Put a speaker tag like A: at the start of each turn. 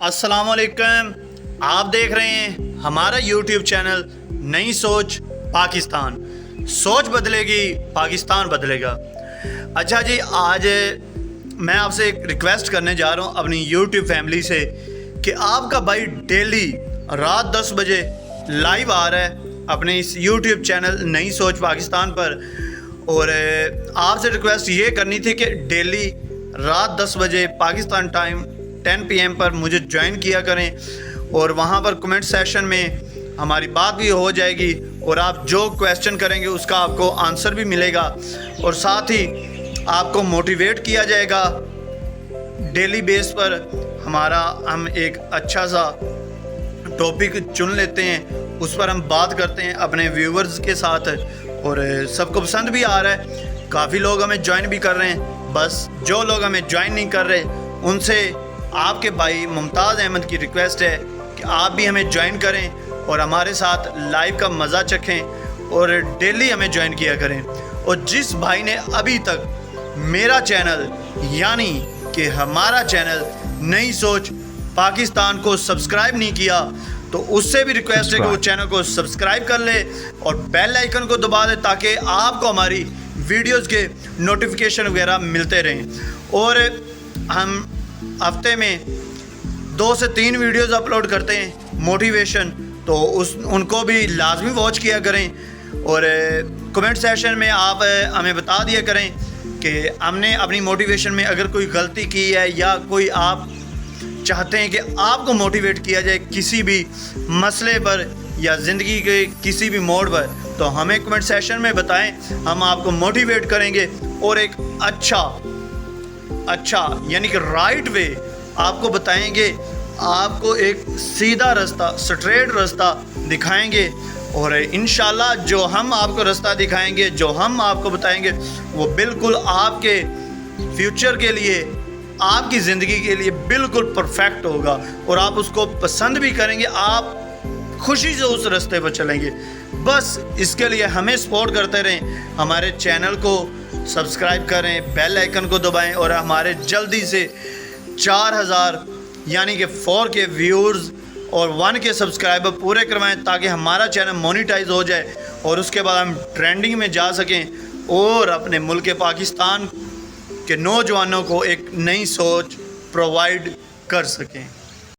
A: अस्सलाम वालेकुम। आप देख रहे हैं हमारा यूट्यूब चैनल नई सोच पाकिस्तान। सोच बदलेगी, पाकिस्तान बदलेगा। अच्छा जी, आज मैं आपसे एक रिक्वेस्ट करने जा रहा हूँ अपनी यूट्यूब फैमिली से कि आपका भाई डेली रात 10 बजे लाइव आ रहा है अपने इस यूट्यूब चैनल नई सोच पाकिस्तान पर। और आपसे रिक्वेस्ट ये करनी थी कि डेली रात 10 बजे पाकिस्तान टाइम 10 PM पर मुझे ज्वाइन किया करें और वहाँ पर कमेंट सेशन में हमारी बात भी हो जाएगी और आप जो क्वेश्चन करेंगे उसका आपको आंसर भी मिलेगा और साथ ही आपको मोटिवेट किया जाएगा। डेली बेस पर हम एक अच्छा सा टॉपिक चुन लेते हैं, उस पर हम बात करते हैं अपने व्यूवर्स के साथ और सबको पसंद भी आ रहा है। काफ़ी लोग हमें ज्वाइन भी कर रहे हैं, बस जो लोग हमें ज्वाइन नहीं कर रहे उनसे आपके भाई मुमताज़ अहमद की रिक्वेस्ट है कि आप भी हमें ज्वाइन करें और हमारे साथ लाइव का मज़ा चखें और डेली हमें ज्वाइन किया करें। और जिस भाई ने अभी तक मेरा चैनल यानी कि हमारा चैनल नई सोच पाकिस्तान को सब्सक्राइब नहीं किया तो उससे भी रिक्वेस्ट है कि वो चैनल को सब्सक्राइब कर ले और बेल आइकन को दबा दे ताकि आपको हमारी वीडियोस के नोटिफिकेशन वगैरह मिलते रहें। और हम हफ्ते में 2 से 3 वीडियोस अपलोड करते हैं मोटिवेशन, तो उनको भी लाजमी वॉच किया करें। और कमेंट सेशन में आप हमें बता दिया करें कि हमने अपनी मोटिवेशन में अगर कोई गलती की है या कोई आप चाहते हैं कि आपको मोटिवेट किया जाए किसी भी मसले पर या ज़िंदगी के किसी भी मोड़ पर, तो हमें कमेंट सेशन में बताएं, हम आपको मोटिवेट करेंगे और एक अच्छा यानी कि राइट वे आपको बताएंगे, आपको एक सीधा रास्ता स्ट्रेट रास्ता दिखाएंगे। और इंशाल्लाह जो हम आपको रास्ता दिखाएंगे, जो हम आपको बताएंगे, वो बिल्कुल आपके फ्यूचर के लिए, आपकी ज़िंदगी के लिए बिल्कुल परफेक्ट होगा और आप उसको पसंद भी करेंगे, आप खुशी से उस रास्ते पर चलेंगे। बस इसके लिए हमें सपोर्ट करते रहें, हमारे चैनल को सब्सक्राइब करें, बेल आइकन को दबाएं और हमारे जल्दी से 4000 यानी कि 4K व्यूज़ और 1K सब्सक्राइबर पूरे करवाएं ताकि हमारा चैनल मोनेटाइज हो जाए और उसके बाद हम ट्रेंडिंग में जा सकें और अपने मुल्क पाकिस्तान के नौजवानों को एक नई सोच प्रोवाइड कर सकें।